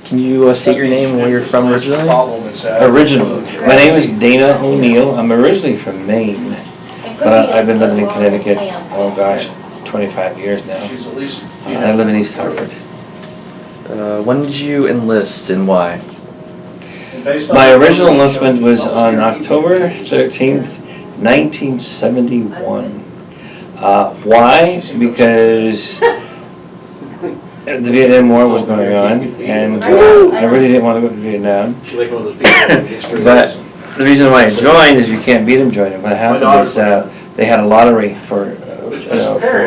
Can you state your name and where you're from originally? Originally. My name is Dana O'Neill. I'm originally from Maine, but I've been living in Connecticut, oh gosh, 25 years now. I live in East Hartford. When did you enlist and why? My original enlistment was on October 13th, 1971. Why? Because the Vietnam War was going on, and I really didn't want to go to Vietnam. But the reason why I joined is you can't beat them joining. What happened is they had a lottery for the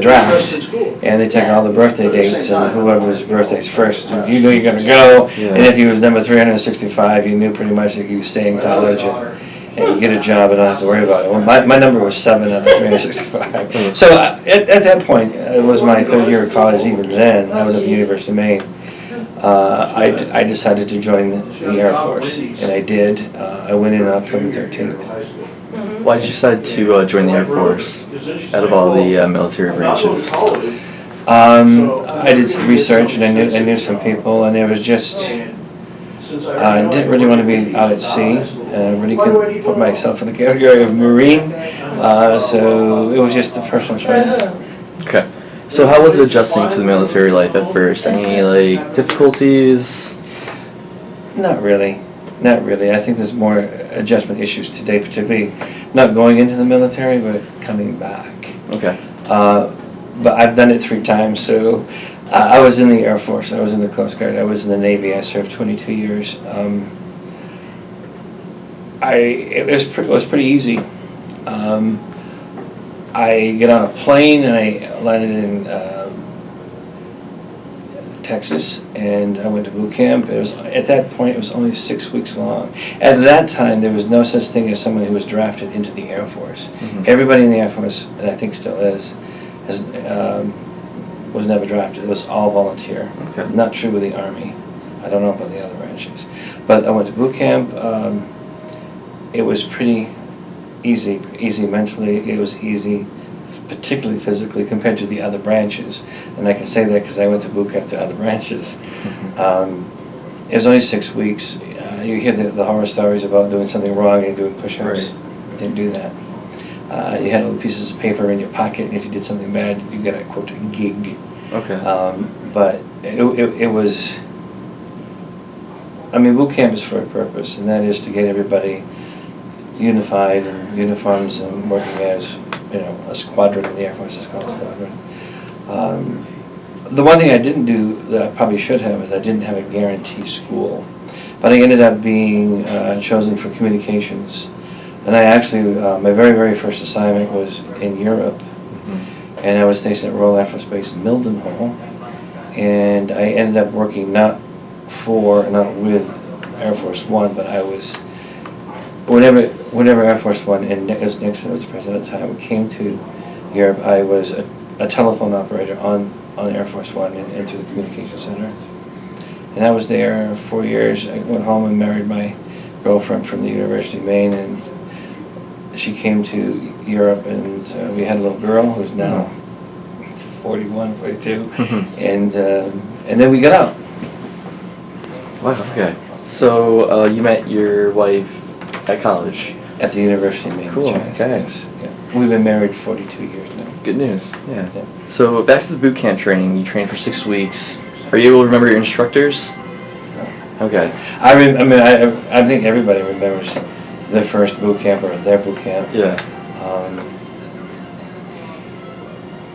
draft, and they took all the birthday dates, and whoever's birthday's first, you knew you're going to go. And if you was number 365, you knew pretty much that you could stay in college and get a job and not have to worry about it. Well, my number was 7 out of 365. So at that point, it was my third year of college. Even then, I was at the University of Maine. I decided to join the Air Force, and I did. I went in on October 13th. Why did you decide to join the Air Force out of all the military branches? I did some research, and I knew some people, and it was just, I didn't really want to be out at sea, and I really couldn't put myself in the category of Marine, so it was just a personal choice. Okay. So how was it adjusting to the military life at first? Any difficulties? Not really. Not really. I think there's more adjustment issues today, particularly not going into the military, but coming back. Okay. But I've done it 3 times, so I was in the Air Force, I was in the Coast Guard, I was in the Navy, I served 22 years. It was pretty easy. I get on a plane and I landed in Texas, and I went to boot camp. It was, at that point, it was only 6 weeks long. At that time, there was no such thing as someone who was drafted into the Air Force. Mm-hmm. Everybody in the Air Force, and I think still is, was never drafted. It was all volunteer. Okay. Not true with the Army. I don't know about the other branches. But I went to boot camp. It was pretty easy mentally. It was easy, particularly physically, compared to the other branches. And I can say that because I went to boot camp to other branches. Mm-hmm. It was only 6 weeks. You hear the horror stories about doing something wrong and doing push-ups. Right. Didn't do that. You had little pieces of paper in your pocket, and if you did something bad, you got a, quote, gig. Okay. But it was, I mean, boot camp is for a purpose, and that is to get everybody unified and uniforms and working as, a squadron in the Air Force is called a squadron. The one thing I didn't do that I probably should have is I didn't have a guarantee school. But I ended up being chosen for communications. And I actually, my very, very first assignment was in Europe. Mm-hmm. And I was stationed at Royal Air Force Base in Mildenhall. And I ended up working not with Air Force One, but I was, whenever Air Force One, and it was Nixon was the president at the time, came to Europe, I was a telephone operator on Air Force One and through the communications center. And I was there 4 years. I went home and married my girlfriend from the University of Maine, and she came to Europe, and we had a little girl who's now 41, 42, mm-hmm. and then we got out. Wow, okay. So you met your wife at college? At the University of Maine. Cool, okay. Yes, yeah. We've been married 42 years now. Good news, yeah. So back to the boot camp training. You trained for 6 weeks. Are you able to remember your instructors? No. Okay. I think everybody remembers their first boot camp or their boot camp. Yeah.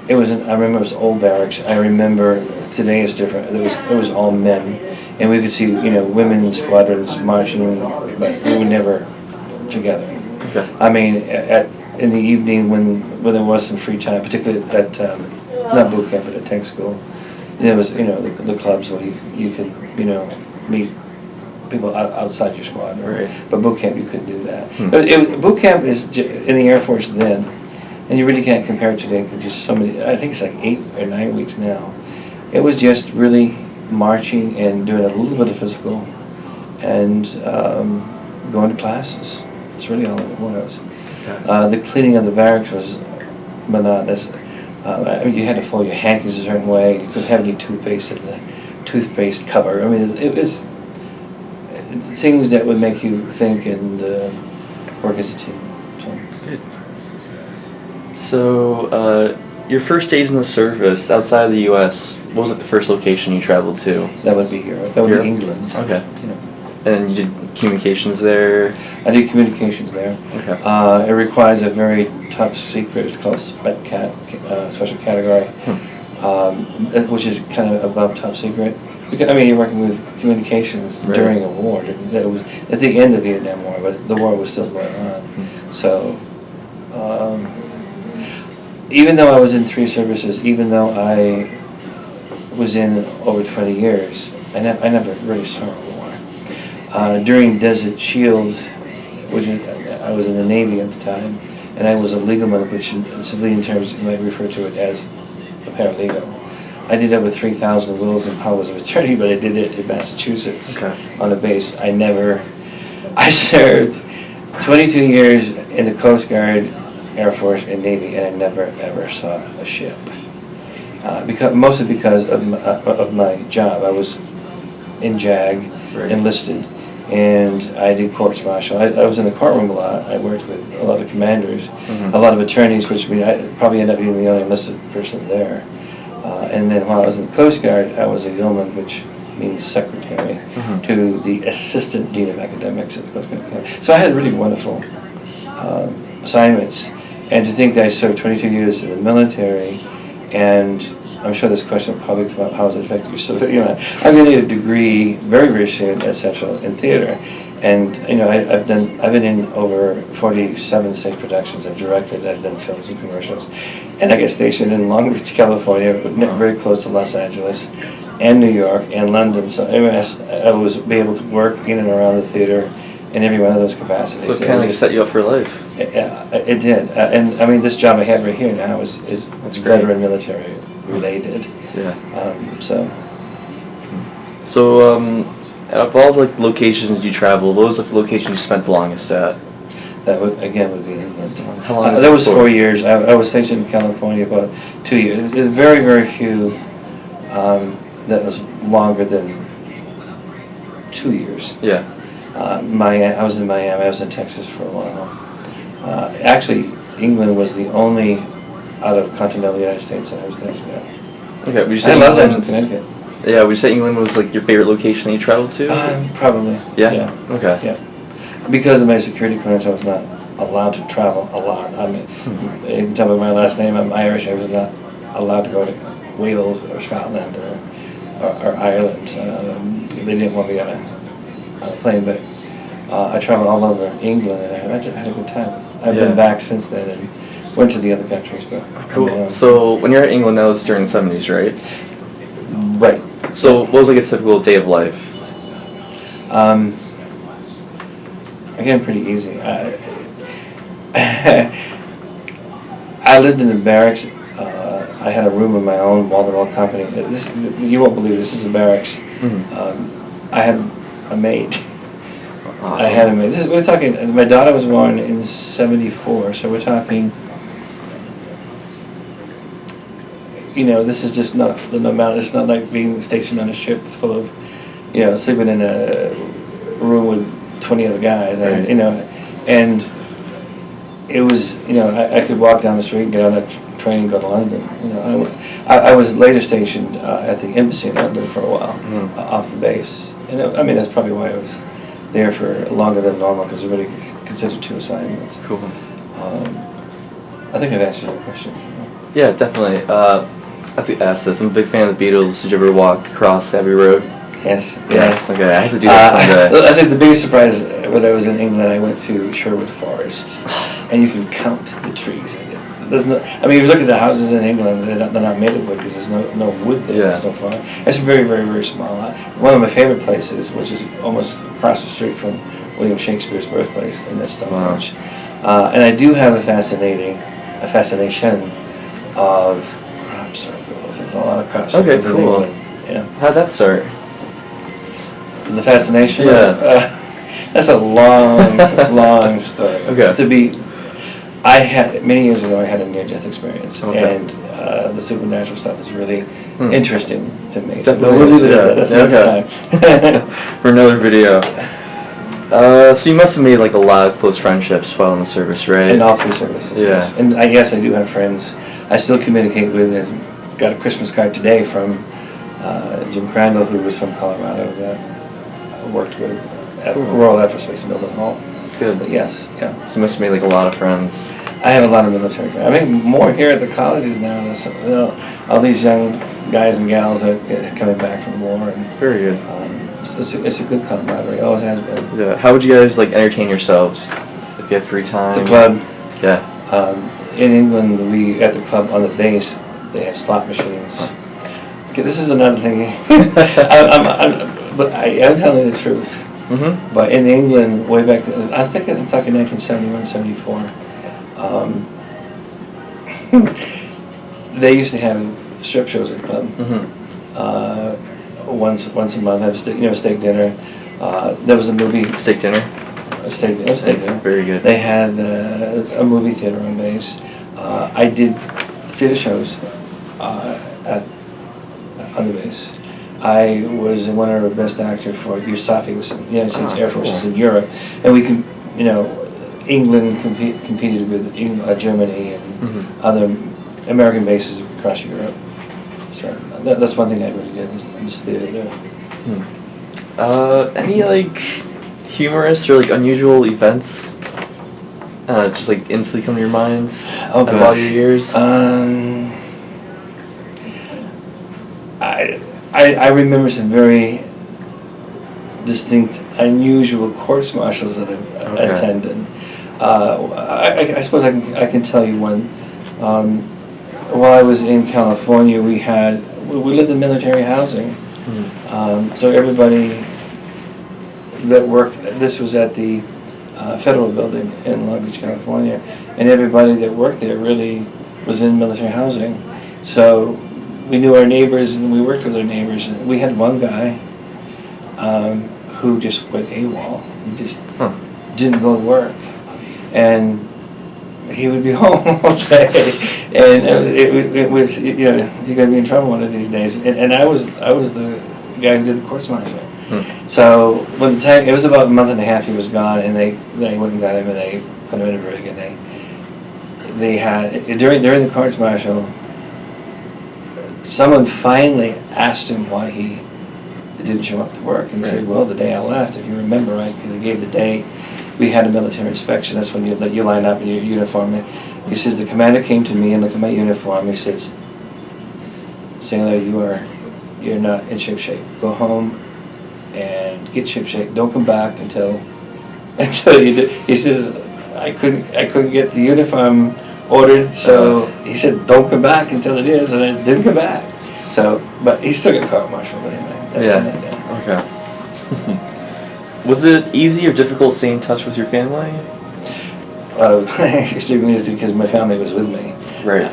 I remember it was old barracks. I remember today is different. It was all men, and we could see women in squadrons marching, but we were never together. Okay. I mean, in the evening when there was some free time, particularly at not boot camp but at tech school, there was the clubs where you could meet people outside your squad. Right. But boot camp, you couldn't do that. Boot camp is in the Air Force then, and you really can't compare it today because there's so many. I think it's like 8 or 9 weeks now. It was just really marching and doing a little bit of physical, and going to classes. That's really all it was. The cleaning of the barracks was monotonous. I mean, you had to fold your hankies a certain way. You couldn't have any toothpaste in the toothpaste cover. I mean, it was things that would make you think and work as a team. So. Good. So, your first days in the service outside of the U.S., what was it the first location you traveled to? That would be Europe. That would be England. Okay. Yeah. And you did communications there? I did communications there. Okay. It requires a very top secret, it's called SPECCAT, special category, which is kind of above top secret. Because, I mean, you're working with communications during a war. It was at the end of the Vietnam War, but the war was still going on. So, even though I was in 3 services, even though I was in over 20 years, I never really saw a war. During Desert Shield, which I was in the Navy at the time, and I was a legalman, which in civilian terms you might refer to it as a paralegal. I did over 3,000 wills and powers of attorney, but I did it in Massachusetts on a base. I served 22 years in the Coast Guard, Air Force, and Navy, and I never ever saw a ship. Mostly because of my job. I was in JAG, enlisted, and I did courts martial. I was in the courtroom a lot. I worked with a lot of commanders, a lot of attorneys, which means I probably ended up being the only enlisted person there. And then while I was in the Coast Guard, I was a yeoman, which means secretary, to the assistant dean of academics at the Coast Guard. So I had really wonderful assignments. And to think that I served 22 years in the military, and I'm sure this question will probably come up, how does it affect you? So, I'm going to get a degree very, very soon at Central in theater. And, I've been in over 47 stage productions. I've directed, I've done films and commercials. And I get stationed in Long Beach, California, very close to Los Angeles, and New York, and London. So I was able to work in and around the theater in every one of those capacities. So it kind of set you up for life. It did. And I mean, this job I have right here now is veteran military related. Yeah. So, out of all the locations you traveled, what was the location you spent the longest at? That would be England. How long that was 4 years. I was stationed in California about 2 years. There's very, very few that was longer than 2 years. Yeah. I was in Miami. I was in Texas for a while. Actually, England was the only out of continental United States that I was stationed at. Okay, would you say I love that in Connecticut. Yeah, would you say England was like your favorite location that you traveled to? Probably. Yeah? Okay. Yeah. Because of my security clearance, I was not allowed to travel a lot. I mean, you can tell by my last name, I'm Irish. I was not allowed to go to Wales or Scotland or Ireland. They didn't want me on a plane, but I traveled all over England, and I had a good time. I've been back since then and went to the other countries. But cool. So when you're in England, that was during the 70s, right? Right. So what was like a typical day of life? Again, pretty easy. I lived in the barracks. I had a room of my own, wall-to-wall company. You won't believe this is a barracks. I had a maid. Awesome. I had a maid. We're talking. My daughter was born in '74, so we're talking. This is just not the normal. It's not like being stationed on a ship full of, sleeping in a room with 20 other guys. Right. And it was, I could walk down the street and get on a train and go to London. I was later stationed at the embassy in London for a while, off the base. And that's probably why I was there for longer than normal, because it really considered 2 assignments. Cool. I think I've answered your question. Yeah, definitely. I have to ask this. I'm a big fan of the Beatles. Did you ever walk across Abbey Road? Yes. Okay, I have to do that someday. I think the biggest surprise when I was in England, I went to Sherwood Forest, and you can count the trees. There's no. I mean, if you look at the houses in England, they're not made of wood because there's no wood there so far. It's very, very, very small. One of my favorite places, which is almost across the street from William Shakespeare's birthplace, in this Stonehenge. And I do have a fascination of crop circles. There's a lot of crop circles. Okay, cool. In England. Yeah. How'd that start? The fascination? Yeah. That's a long, long story. Okay. Many years ago, I had a near-death experience, Okay. and the supernatural stuff is really interesting to me. Definitely, we'll do that. That's Yeah, another time. For another video. So you must have made like a lot of close friendships while in the service, right? In all 3 services, Yeah. yes. And yes, I do have friends I still communicate with. Got a Christmas card today from Jim Crandall, who was from Colorado, that I worked with at Royal Air Force Space in Milton Hall. Good. But yes, yeah. So you must have made like a lot of friends. I have a lot of military friends. I mean, more here at the colleges now. All these young guys and gals are coming back from the war. And, Very good. it's a good camaraderie. Always has been. Yeah. How would you guys like entertain yourselves if you had free time? The club. Yeah. In England, at the club on the base, they have slot machines. Okay, this is another thing. I'm telling the truth. Mm-hmm. But in England, way back then, I'm talking 1971, 74. They used to have strip shows at the club. Mm-hmm. Once a month, have steak dinner. There was a movie. Steak dinner. Steak dinner. Very good. They had a movie theater on base. I did theater shows on the base. I was a winner of Best Actor for USAFI, was the United States Air Forces in Europe, and England competed with Germany and other American bases across Europe. So that's one thing I really did, is theater there. Any like humorous or like unusual events? Just like instantly come to your minds out of all your years? I remember some very distinct, unusual courts martials that I've attended. I suppose I can tell you one. While I was in California, we lived in military housing. So everybody that worked, this was at the Federal Building in Long Beach, California, and everybody that worked there really was in military housing. So we knew our neighbors and we worked with our neighbors. And we had one guy who just went AWOL. He just didn't go to work. And he would be home all day. And it was, you're going to be in trouble one of these days. And I was the guy who did the courts martial. So when the time, it was about a month and a half he was gone, and they went and got him and they put him in a brig, and they had, during the courts martial, someone finally asked him why he didn't show up to work, and he said, well, the day I left, if you remember right, because he gave the day, we had a military inspection. That's when you line up in your uniform. He says, the commander came to me and looked at my uniform. He says, sailor, you're not in ship shape. Go home and get ship shape. Don't come back until you do. He says, I couldn't get the uniform ordered, so he said, don't come back until it is, and I didn't come back. So, but he still got court-martialed anyway. Okay. Was it easy or difficult staying in touch with your family? Extremely easy, because my family was with me. Right.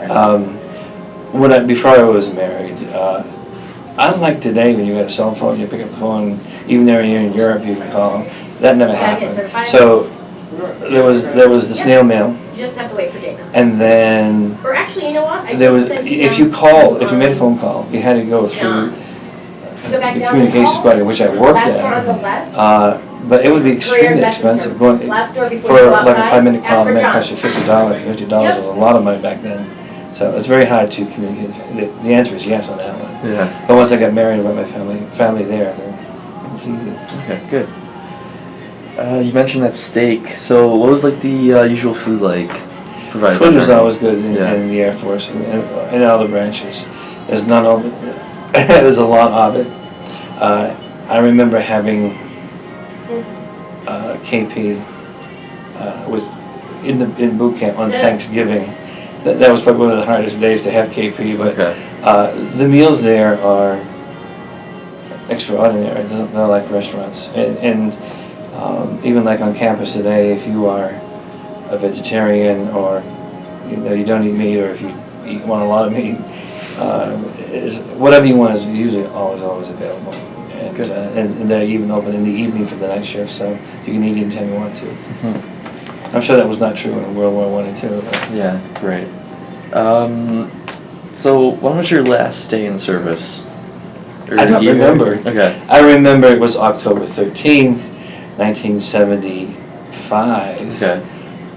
Before I was married, unlike today when you got a cell phone, you pick up the phone, even though you're in Europe, you can call. That never happened. So there was the snail mail. You just have to wait for dinner. And then Or actually, you know what? if you made a phone call, you had to go through the communications squadron, which I worked at. But it would be extremely expensive. For like a 5-minute call, it might cost you $50. $50 was a lot of money back then. So it's very hard to communicate. The answer is yes on that one. Yeah. But once I got married and met my family there, then it was easy. Okay, good. You mentioned that steak. So what was like the usual food like provided? Food was always good in the Air Force and in all the branches. There's a lot of it. I remember having KP was in boot camp on Thanksgiving. That was probably one of the hardest days to have KP, but the meals there are extraordinary. They're like restaurants, and even like on campus today, if you are a vegetarian or you don't eat meat, or if you want a lot of meat, whatever you want is usually always available. And they're even open in the evening for the night shift, so you can eat anytime you want to. I'm sure that was not true in World War I and II. But. Yeah, right. So when was your last day in service? I don't remember. Okay. I remember it was October 13th, 1975. Okay.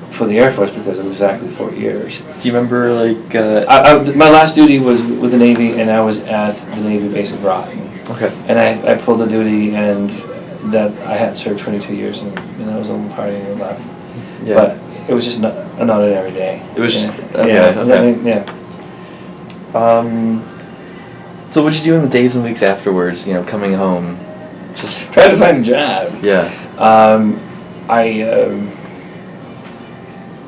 For the Air Force because it was exactly 4 years. Do you remember, like... my last duty was with the Navy, and I was at the Navy base in Groton. Okay. And I pulled the duty, and that I had served 22 years, and I was a little party and left. Yeah. But it was just not an ordinary day. It was just... Yeah. Okay. Yeah. So what did you do in the days and weeks afterwards, coming home? Just... Tried to find a job. Yeah.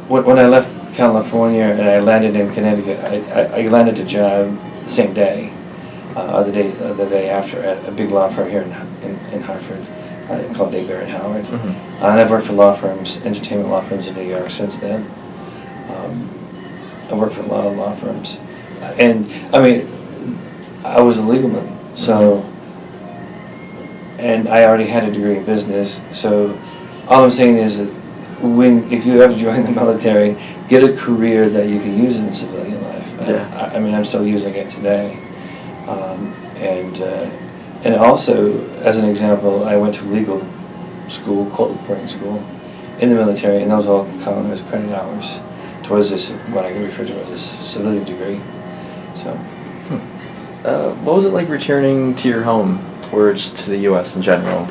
When I left California and I landed in Connecticut, I landed a job the same day, or the day after, at a big law firm here in Hartford, called Day Bear and Howard. Mm-hmm. And I've worked for law firms, entertainment law firms in New York since then. I worked for a lot of law firms, and I mean, I was a legal man, so, and I already had a degree in business. So, all I'm saying is that if you ever join the military, get a career that you can use in civilian life. Yeah. I mean, I'm still using it today. And also, as an example, I went to legal school, court reporting school, in the military, and those all count as credit hours towards this, what I can refer to as a civilian degree. So. What was it like returning to your home, or just to the U.S. in general?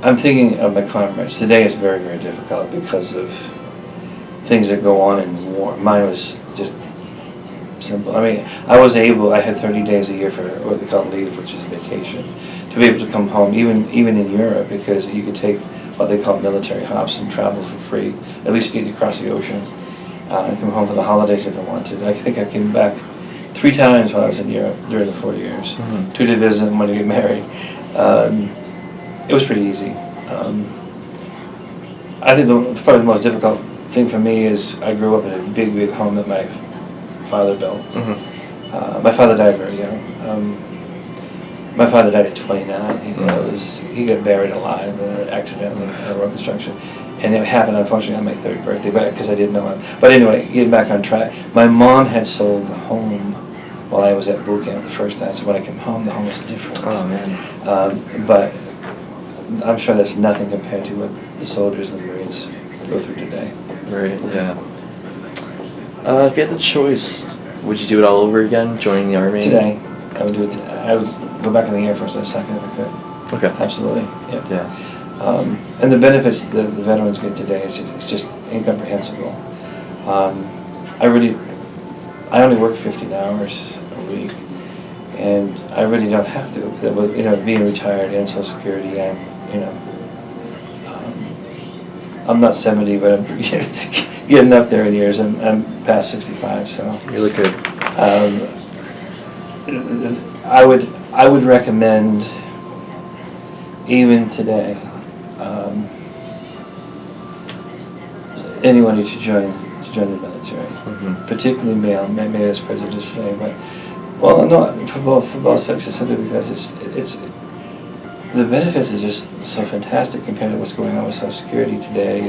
I'm thinking of my comrades. Today is very, very difficult because of things that go on in war. Mine was just simple. I mean, I had 30 days a year for what they call leave, which is vacation, to be able to come home, even in Europe, because you could take what they call military hops and travel for free, at least get you across the ocean, and come home for the holidays if I wanted. I think I came back 3 times while I was in Europe during the 4 years, 2 to visit and 1 to get married. It was pretty easy. I think probably the most difficult thing for me is I grew up in a big, big home that my father built. Mm-hmm. My father died very young. My father died at 29. He got buried alive accidentally in a road construction. And it happened, unfortunately, on my 3rd birthday, because I didn't know him. But anyway, getting back on track, my mom had sold the home while I was at boot camp the first time, so when I came home, the home was different. Oh, man. But I'm sure that's nothing compared to what the soldiers and the Marines go through today. Right, yeah. If you had the choice, would you do it all over again, joining the Army? Today, I would do it. I would go back in the Air Force in a second if I could. Okay. Absolutely, Yeah. And the benefits that the veterans get today is just incomprehensible. I only work 15 hours a week, and I really don't have to. Being retired and Social Security, I'm not 70, but I'm getting up there in years. I'm past 65, so. You look good. I would recommend, even today, anyone to join the military, particularly male. Maybe that's prejudice to say, but for both sexes, simply because it's the benefits are just so fantastic compared to what's going on with Social Security today,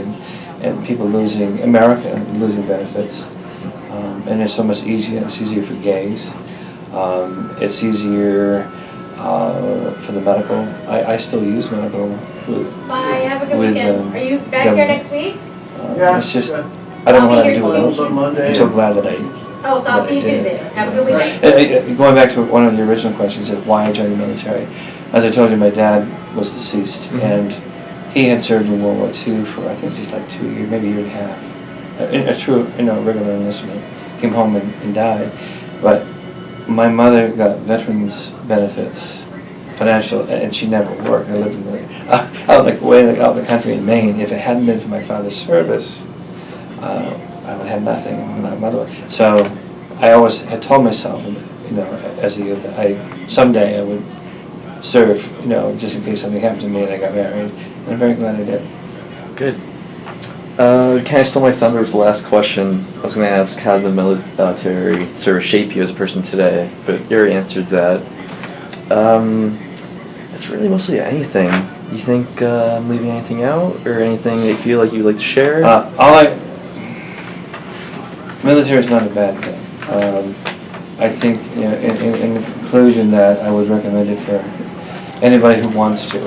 and people losing benefits, and it's so much easier. It's easier for gays. It's easier for the medical. I still use medical with. Bye, have a good weekend. Are you back here next week? It's just, I don't know what I'm doing. I'm so glad that I. Oh, so I'll see you Tuesday. Have a good weekend. Going back to one of the original questions of why I joined the military, as I told you, my dad was deceased, and he had served in World War II for, I think, just like 2 years, maybe a year and a half. A true, regular enlistment. Came home and died. But my mother got veterans benefits, financial, and she never worked. I lived in out in the country in Maine. If it hadn't been for my father's service, I would have had nothing. My mother. So I always had told myself, as a youth, someday I would serve, just in case something happened to me and I got married. And I'm very glad I did. Good. Kind of stole my thunder with the last question. I was going to ask how the military service shaped you as a person today, but you already answered that. It's really mostly anything. You think I'm leaving anything out, or anything that you feel like you'd like to share? Military is not a bad thing. I think, in the conclusion that I would recommend it for anybody who wants to.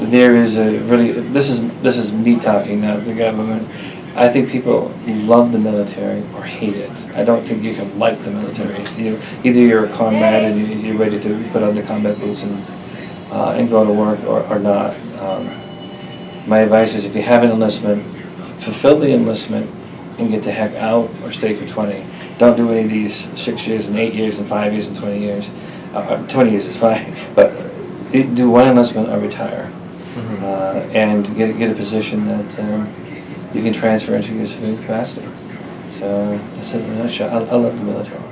There is a really, this is me talking, not the government. I think people love the military or hate it. I don't think you can like the military. Either you're a comrade and you're ready to put on the combat boots and go to work, or not. My advice is, if you have an enlistment, fulfill the enlistment and get the heck out, or stay for 20. Don't do any of these 6 years and 8 years and 5 years and 20 years. 20 years is fine, but do one enlistment or retire, and get a position that you can transfer into your civilian capacity. So that's it in a nutshell. I love the military.